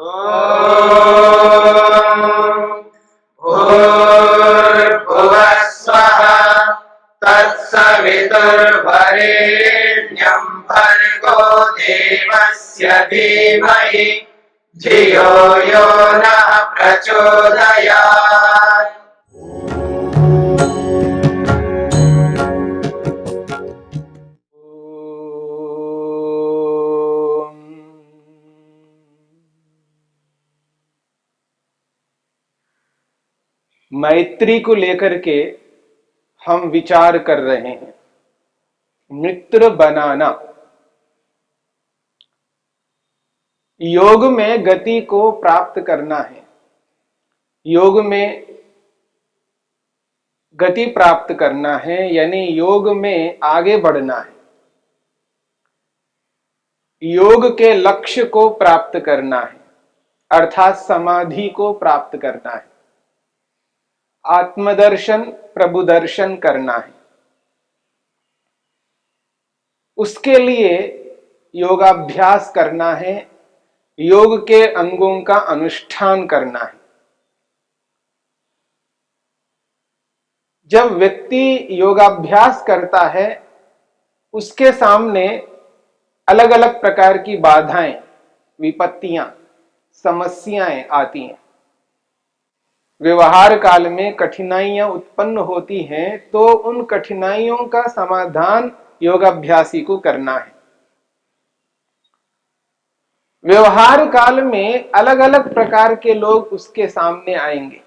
भूर्भुवः स्वः तत्सवितुर्वरेण्यं भर्गो देवस्य धीमहि धियो यो नः प्रचोदयात्। मैत्री को लेकर के हम विचार कर रहे हैं। मित्र बनाना, योग में गति को प्राप्त करना है। योग में गति प्राप्त करना है यानी योग में आगे बढ़ना है। योग के लक्ष्य को प्राप्त करना है अर्थात समाधि को प्राप्त करना है। आत्मदर्शन प्रभु दर्शन करना है। उसके लिए योगाभ्यास करना है, योग के अंगों का अनुष्ठान करना है। जब व्यक्ति योगाभ्यास करता है उसके सामने अलग अलग प्रकार की बाधाएं, विपत्तियां, समस्याएं आती हैं। व्यवहार काल में कठिनाइयां उत्पन्न होती हैं तो उन कठिनाइयों का समाधान योगाभ्यासी को करना है। व्यवहार काल में अलग अलग प्रकार के लोग उसके सामने आएंगे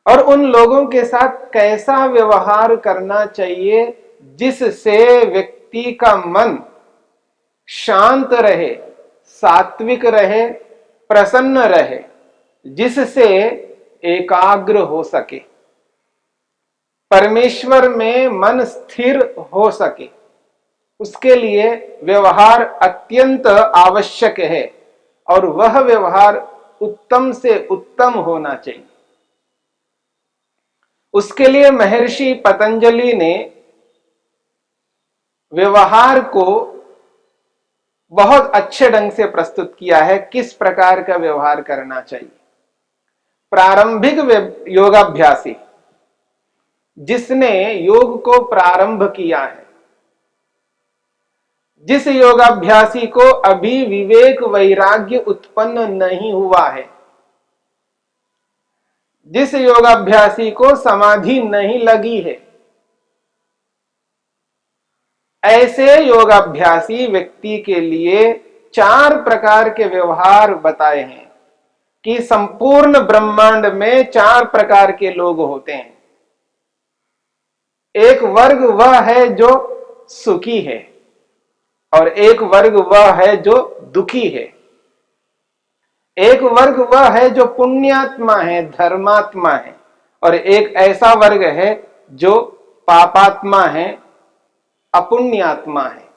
और उन लोगों के साथ कैसा व्यवहार करना चाहिए जिससे व्यक्ति का मन शांत रहे, सात्विक रहे, प्रसन्न रहे, जिससे एकाग्र हो सके, परमेश्वर में मन स्थिर हो सके। उसके लिए व्यवहार अत्यंत आवश्यक है और वह व्यवहार उत्तम से उत्तम होना चाहिए। उसके लिए महर्षि पतंजलि ने व्यवहार को बहुत अच्छे ढंग से प्रस्तुत किया है, किस प्रकार का व्यवहार करना चाहिए। प्रारंभिक योगाभ्यासी जिसने योग को प्रारंभ किया है, जिस योगाभ्यासी को अभी विवेक वैराग्य उत्पन्न नहीं हुआ है, जिस योगाभ्यासी को समाधि नहीं लगी है, ऐसे योगाभ्यासी व्यक्ति के लिए 4 प्रकार के व्यवहार बताए हैं कि संपूर्ण ब्रह्मांड में 4 प्रकार के लोग होते हैं। एक वर्ग वह है जो सुखी है और एक वर्ग वह है जो दुखी है। एक वर्ग वह है जो पुण्यात्मा है, धर्मात्मा है, और एक ऐसा वर्ग है जो पापात्मा है, अपुण्यात्मा है।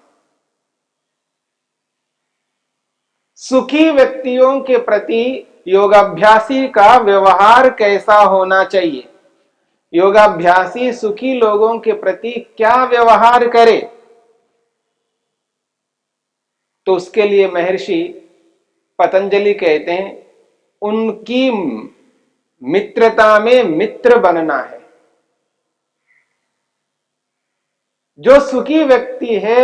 सुखी व्यक्तियों के प्रति योगाभ्यासी का व्यवहार कैसा होना चाहिए, योगाभ्यासी सुखी लोगों के प्रति क्या व्यवहार करे, तो उसके लिए महर्षि पतंजलि कहते हैं उनकी मित्रता में मित्र बनना है। जो सुखी व्यक्ति है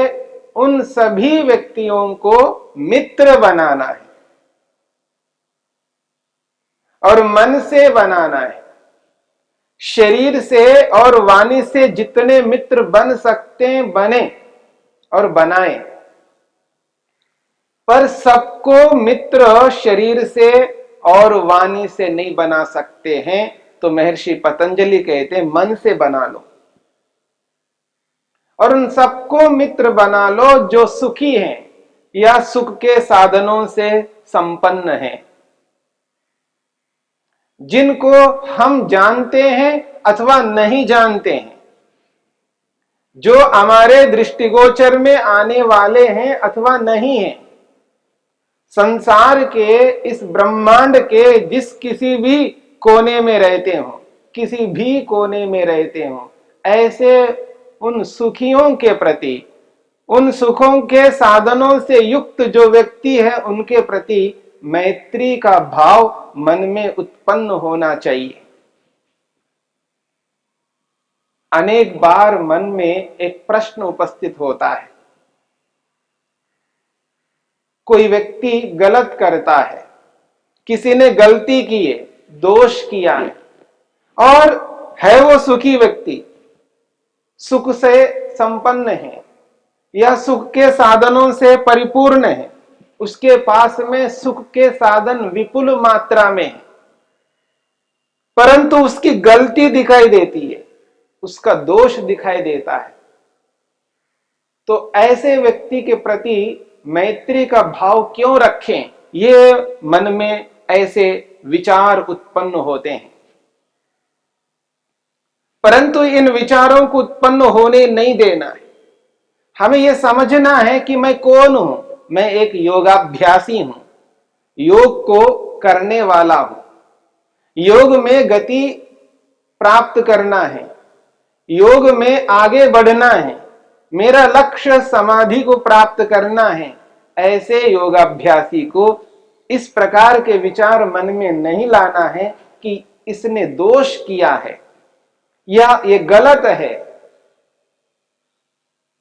उन सभी व्यक्तियों को मित्र बनाना है और मन से बनाना है। शरीर से और वाणी से जितने मित्र बन सकते हैं बने और बनाएं, पर सबको मित्र शरीर से और वाणी से नहीं बना सकते हैं। तो महर्षि पतंजलि कहते हैं मन से बना लो और उन सबको मित्र बना लो जो सुखी हैं या सुख के साधनों से संपन्न हैं, जिनको हम जानते हैं अथवा नहीं जानते हैं, जो हमारे दृष्टिगोचर में आने वाले हैं अथवा नहीं हैं। संसार के इस ब्रह्मांड के जिस किसी भी कोने में रहते हो, किसी भी कोने में रहते हो, ऐसे उन सुखियों के प्रति उन सुखों के साधनों से युक्त जो व्यक्ति है उनके प्रति मैत्री का भाव मन में उत्पन्न होना चाहिए। अनेक बार मन में एक प्रश्न उपस्थित होता है, कोई व्यक्ति गलत करता है, किसी ने गलती की है, दोष किया है, और है वो सुखी व्यक्ति, सुख से संपन्न है या सुख के साधनों से परिपूर्ण है, उसके पास में सुख के साधन विपुल मात्रा में है, परंतु उसकी गलती दिखाई देती है, उसका दोष दिखाई देता है। तो ऐसे व्यक्ति के प्रति मैत्री का भाव क्यों रखें, ये मन में ऐसे विचार उत्पन्न होते हैं। परंतु इन विचारों को उत्पन्न होने नहीं देना है। हमें यह समझना है कि मैं कौन हूं, मैं एक योगाभ्यासी हूं, योग को करने वाला हूं, योग में गति प्राप्त करना है, योग में आगे बढ़ना है, मेरा लक्ष्य समाधि को प्राप्त करना है। ऐसे योगाभ्यासी को इस प्रकार के विचार मन में नहीं लाना है कि इसने दोष किया है या ये गलत है,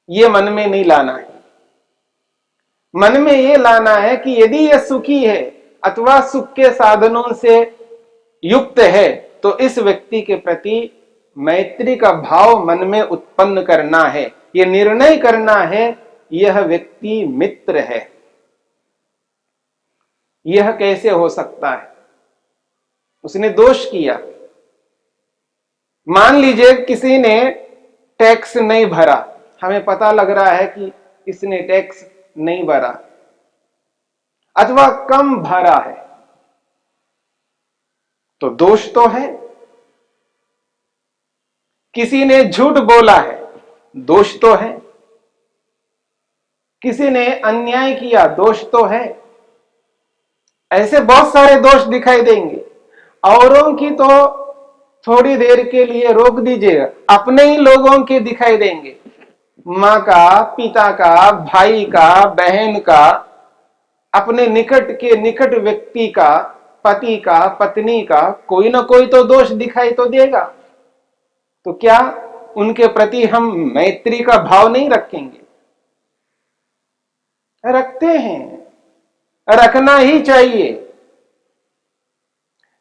ये मन में नहीं लाना है। मन में ये लाना है कि यदि ये सुखी है अथवा सुख के साधनों से युक्त है तो इस व्यक्ति के प्रति मैत्री का भाव मन में उत्पन्न करना है, ये निर्णय करना है यह व्यक्ति मित्र है। यह कैसे हो सकता है? उसने दोष किया, मान लीजिए किसी ने टैक्स नहीं भरा, हमें पता लग रहा है कि इसने टैक्स नहीं भरा अथवा कम भरा है, तो दोष तो है। किसी ने झूठ बोला है, दोष तो है। किसी ने अन्याय किया, दोष तो है। ऐसे बहुत सारे दोष दिखाई देंगे। औरों की तो थोड़ी देर के लिए रोक दीजिएगा, अपने ही लोगों के दिखाई देंगे, माँ का, पिता का, भाई का, बहन का, अपने निकट के निकट व्यक्ति का, पति का, पत्नी का, कोई ना कोई तो दोष दिखाई तो देगा। तो क्या उनके प्रति हम मैत्री का भाव नहीं रखेंगे? रखते हैं, रखना ही चाहिए।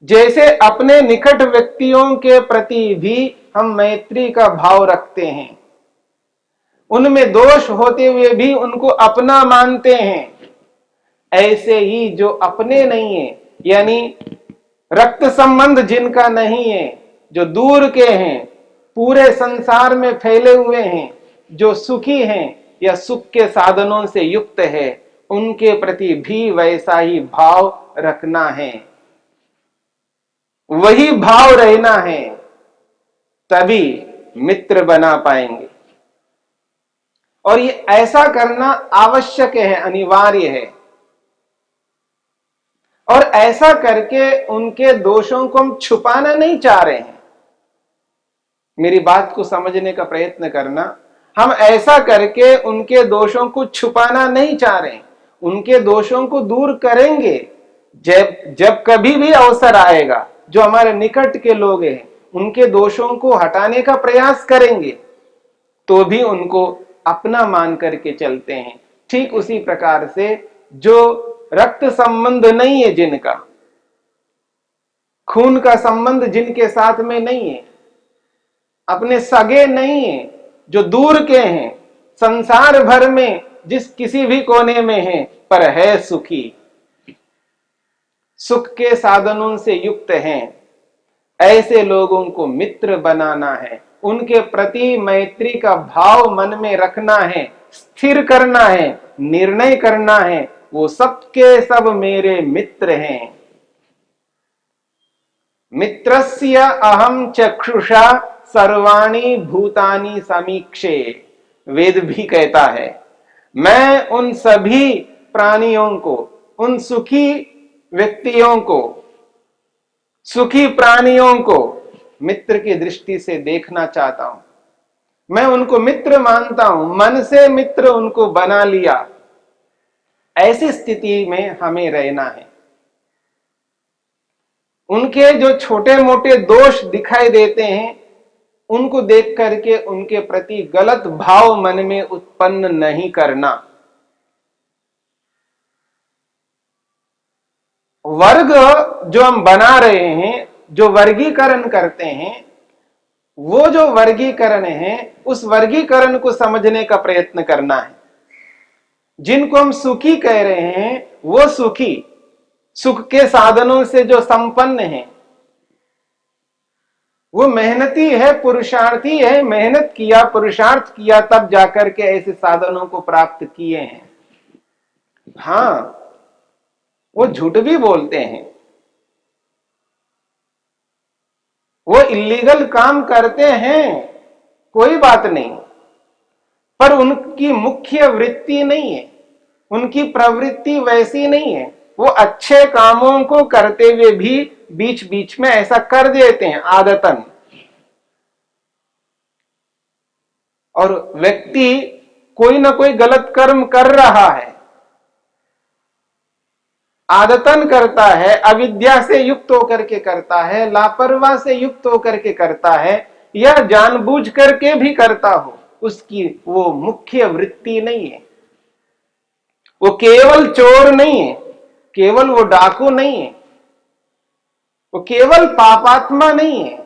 जैसे अपने निकट व्यक्तियों के प्रति भी हम मैत्री का भाव रखते हैं, उनमें दोष होते हुए भी उनको अपना मानते हैं, ऐसे ही जो अपने नहीं है, यानी रक्त संबंध जिनका नहीं है, जो दूर के हैं, पूरे संसार में फैले हुए हैं, जो सुखी हैं या सुख के साधनों से युक्त है, उनके प्रति भी वैसा ही भाव रखना है, वही भाव रहना है, तभी मित्र बना पाएंगे। और ये ऐसा करना आवश्यक है, अनिवार्य है। और ऐसा करके उनके दोषों को हम छुपाना नहीं चाह रहे हैं। मेरी बात को समझने का प्रयत्न करना, हम ऐसा करके उनके दोषों को छुपाना नहीं चाह रहे हैं, उनके दोषों को दूर करेंगे। जब कभी भी अवसर आएगा, जो हमारे निकट के लोग हैं उनके दोषों को हटाने का प्रयास करेंगे, तो भी उनको अपना मान करके चलते हैं। ठीक उसी प्रकार से जो रक्त संबंध नहीं है, जिनका खून का संबंध जिनके साथ में नहीं है, अपने सगे नहीं है, जो दूर के हैं, संसार भर में जिस किसी भी कोने में है, पर है सुखी, सुख के साधनों से युक्त हैं, ऐसे लोगों को मित्र बनाना है, उनके प्रति मैत्री का भाव मन में रखना है, स्थिर करना है, निर्णय करना है, वो सबके सब मेरे मित्र हैं। मित्रस्य अहम चक्षुषा सर्वाणि भूतानि समीक्षे, वेद भी कहता है, मैं उन सभी प्राणियों को, उन सुखी व्यक्तियों को, सुखी प्राणियों को मित्र की दृष्टि से देखना चाहता हूं। मैं उनको मित्र मानता हूं, मन से मित्र उनको बना लिया। ऐसी स्थिति में हमें रहना है। उनके जो छोटे मोटे दोष दिखाई देते हैं, उनको देख करके उनके प्रति गलत भाव मन में उत्पन्न नहीं करना। वर्ग जो हम बना रहे हैं, जो वर्गीकरण करते हैं, वो जो वर्गीकरण है, उस वर्गीकरण को समझने का प्रयत्न करना है। जिनको हम सुखी कह रहे हैं, वो सुखी, सुख के साधनों से जो संपन्न है, वो मेहनती है, पुरुषार्थी है, मेहनत किया, पुरुषार्थ किया, तब जाकर के ऐसे साधनों को प्राप्त किए हैं। हां, वो झूठ भी बोलते हैं, वो इलीगल काम करते हैं, कोई बात नहीं, पर उनकी मुख्य वृत्ति नहीं है, उनकी प्रवृत्ति वैसी नहीं है। वो अच्छे कामों को करते हुए भी बीच बीच में ऐसा कर देते हैं आदतन। और व्यक्ति कोई ना कोई गलत कर्म कर रहा है, आदतन करता है, अविद्या से युक्त होकर के करता है, लापरवाही से युक्त होकर के करता है, या जानबूझ करके भी करता हो, उसकी वो मुख्य वृत्ति नहीं है। वो केवल चोर नहीं है, केवल वो डाकू नहीं है, वो केवल पापात्मा नहीं है,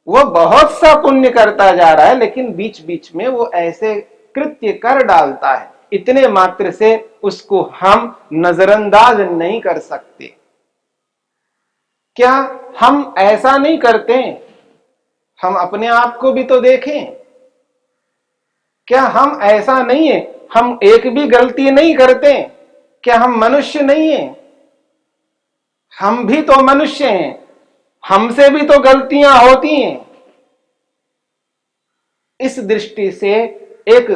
वो बहुत सा पुण्य करता जा रहा है, लेकिन बीच बीच में वो ऐसे कृत्य कर डालता है। इतने मात्र से उसको हम नजरअंदाज नहीं कर सकते। क्या हम ऐसा नहीं करते? हम अपने आप को भी तो देखें। क्या हम ऐसा नहीं है, हम एक भी गलती नहीं करते? क्या हम मनुष्य नहीं है? हम भी तो मनुष्य हैं, हमसे भी तो गलतियां होती हैं। इस दृष्टि से एक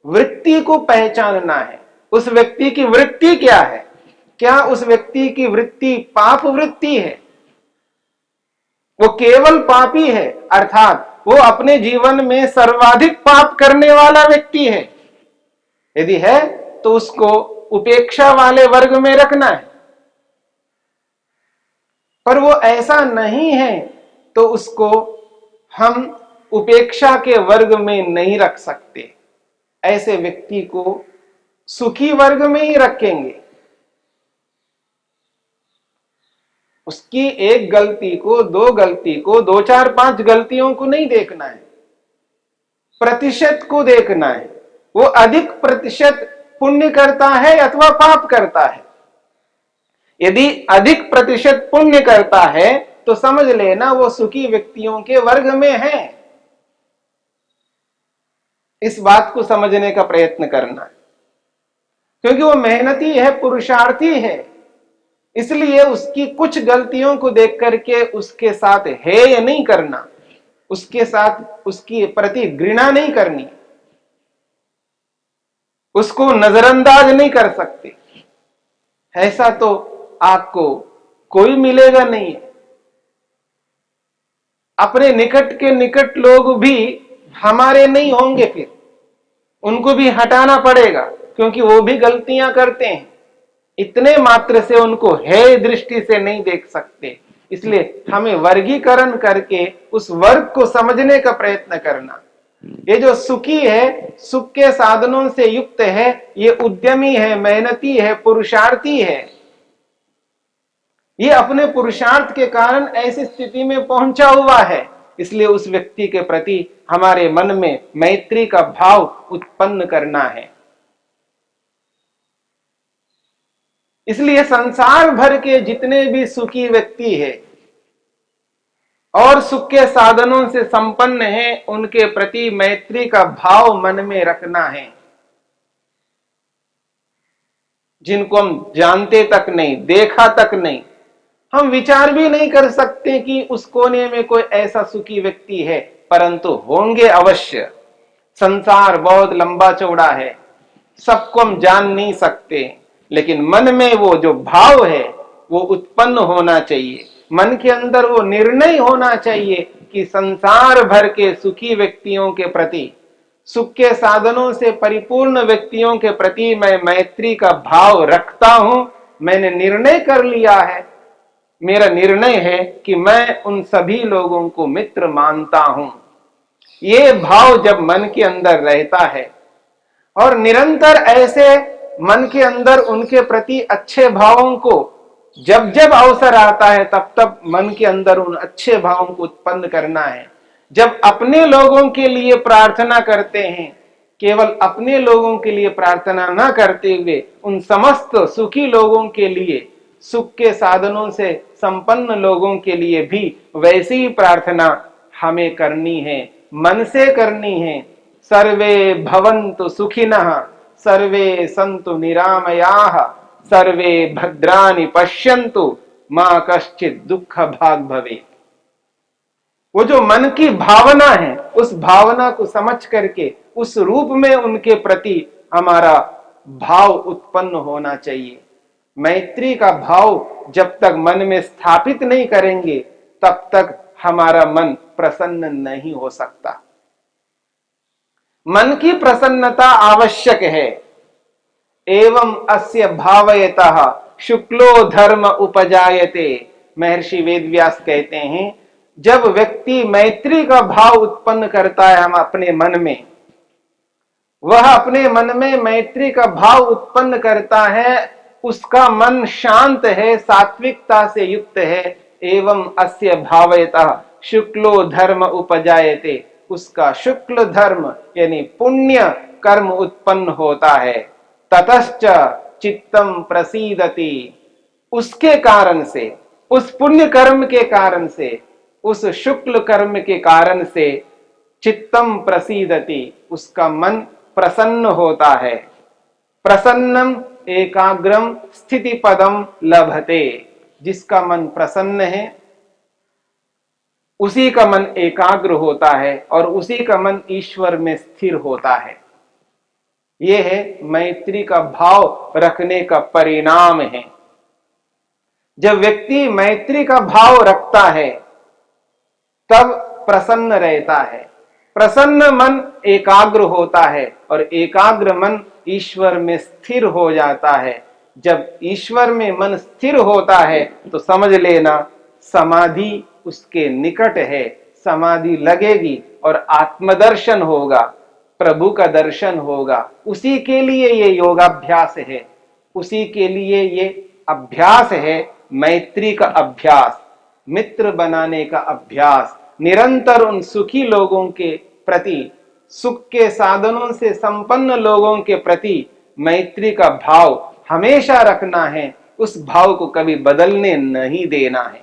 वृत्ति को पहचानना है। उस व्यक्ति की वृत्ति क्या है? क्या उस व्यक्ति की वृत्ति पाप वृत्ति है? वो केवल पापी है, अर्थात वो अपने जीवन में सर्वाधिक पाप करने वाला व्यक्ति है। यदि है तो उसको उपेक्षा वाले वर्ग में रखना है, पर वो ऐसा नहीं है तो उसको हम उपेक्षा के वर्ग में नहीं रख सकते। ऐसे व्यक्ति को सुखी वर्ग में ही रखेंगे। उसकी एक गलती को, दो गलती को, 2, 4, 5 गलतियों को नहीं देखना है, प्रतिशत को देखना है। वो अधिक प्रतिशत पुण्य करता है अथवा पाप करता है। यदि अधिक प्रतिशत पुण्य करता है तो समझ लेना वो सुखी व्यक्तियों के वर्ग में है। इस बात को समझने का प्रयत्न करना है, क्योंकि वो मेहनती है, पुरुषार्थी है, इसलिए उसकी कुछ गलतियों को देख करके उसके साथ हेय नहीं करना, उसके साथ उसकी प्रति घृणा नहीं करनी, उसको नजरअंदाज नहीं कर सकते। ऐसा तो आपको कोई मिलेगा नहीं। अपने निकट के निकट लोग भी हमारे नहीं होंगे, फिर उनको भी हटाना पड़ेगा, क्योंकि वो भी गलतियां करते हैं। इतने मात्र से उनको हेय दृष्टि से नहीं देख सकते। इसलिए हमें वर्गीकरण करके उस वर्ग को समझने का प्रयत्न करना। ये जो सुखी है, सुख के साधनों से युक्त है, ये उद्यमी है, मेहनती है, पुरुषार्थी है। ये अपने पुरुषार्थ के कारण ऐसी स्थिति में पहुंचा हुआ है। इसलिए उस व्यक्ति के प्रति हमारे मन में मैत्री का भाव उत्पन्न करना है। इसलिए संसार भर के जितने भी सुखी व्यक्ति है और सुख के साधनों से संपन्न है, उनके प्रति मैत्री का भाव मन में रखना है। जिनको हम जानते तक नहीं, देखा तक नहीं, हम विचार भी नहीं कर सकते कि उस कोने में कोई ऐसा सुखी व्यक्ति है, परंतु होंगे अवश्य। संसार बहुत लंबा चौड़ा है, सबको हम जान नहीं सकते, लेकिन मन में वो जो भाव है वो उत्पन्न होना चाहिए। मन के अंदर वो निर्णय होना चाहिए कि संसार भर के सुखी व्यक्तियों के प्रति, सुख के साधनों से परिपूर्ण व्यक्तियों के प्रति मैं मैत्री का भाव रखता हूं। मैंने निर्णय कर लिया है, मेरा निर्णय है कि मैं उन सभी लोगों को मित्र मानता हूं। ये भाव जब मन के अंदर रहता है और निरंतर ऐसे मन के अंदर उनके प्रति अच्छे भावों को जब जब अवसर आता है तब तब मन के अंदर उन अच्छे भावों को उत्पन्न करना है। जब अपने लोगों के लिए प्रार्थना करते हैं, केवल अपने लोगों के लिए प्रार्थना न करते हुए उन समस्त सुखी लोगों के लिए, सुख के साधनों से संपन्न लोगों के लिए भी वैसी ही प्रार्थना हमें करनी है, मन से करनी है। सर्वे भवन्तु सुखिनः, सर्वे सन्तु निरामयाः, सर्वे भद्राणि पश्यन्तु, मां कश्चित् दुःख भाग भवेत्। वो जो मन की भावना है, उस भावना को समझ करके उस रूप में उनके प्रति हमारा भाव उत्पन्न होना चाहिए। मैत्री का भाव जब तक मन में स्थापित नहीं करेंगे तब तक हमारा मन प्रसन्न नहीं हो सकता। मन की प्रसन्नता आवश्यक है। एवं अस्य भावयतः शुक्लो धर्म उपजायते। महर्षि वेदव्यास कहते हैं, जब व्यक्ति मैत्री का भाव उत्पन्न करता है हम अपने मन में, वह अपने मन में मैत्री का भाव उत्पन्न करता है, उसका मन शांत है, सात्विकता से युक्त है। एवं अस्य भावयतः शुक्लो धर्म उपजायते, उसका शुक्ल धर्म यानी पुण्य कर्म उत्पन्न होता है। ततश्च चित्तम प्रसीदति, उसके कारण से, उस पुण्य कर्म के कारण से, उस शुक्ल कर्म के कारण से चित्तम प्रसीदति, उसका मन प्रसन्न होता है। प्रसन्नम एकाग्रम स्थिति पदम लभते, जिसका मन प्रसन्न है उसी का मन एकाग्र होता है और उसी का मन ईश्वर में स्थिर होता है। यह है मैत्री का भाव रखने का परिणाम है। जब व्यक्ति मैत्री का भाव रखता है तब प्रसन्न रहता है। प्रसन्न मन एकाग्र होता है और एकाग्र मन ईश्वर में स्थिर हो जाता है। जब ईश्वर में मन स्थिर होता है तो समझ लेना समाधि उसके निकट है। समाधि लगेगी और आत्मदर्शन होगा, प्रभु का दर्शन होगा। उसी के लिए ये योगाभ्यास है, उसी के लिए ये अभ्यास है, मैत्री का अभ्यास, मित्र बनाने का अभ्यास। निरंतर उन सुखी लोगों के प्रति, सुख के साधनों से संपन्न लोगों के प्रति मैत्री का भाव हमेशा रखना है। उस भाव को कभी बदलने नहीं देना है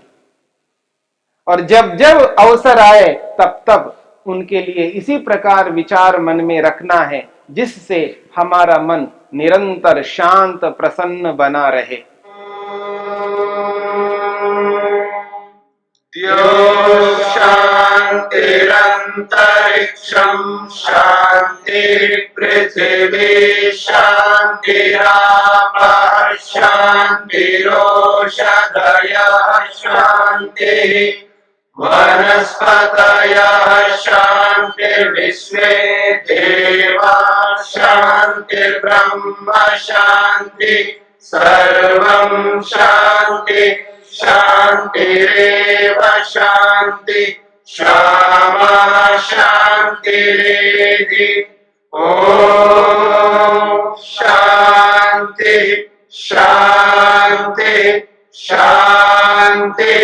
और जब जब अवसर आए तब तब उनके लिए इसी प्रकार विचार मन में रखना है, जिससे हमारा मन निरंतर शांत प्रसन्न बना रहे। शांतिरंतरिक्षं शांति पृथिवी शांतिरापः शांतिरोषधयः शांतिः वनस्पतयः शांतिर्विश्वे देवाः शांतिर्ब्रह्म शांति सर्वं शांति शांतिरेव शांति क्षमा शांतिरेधि। ओम शांति शांति शांति।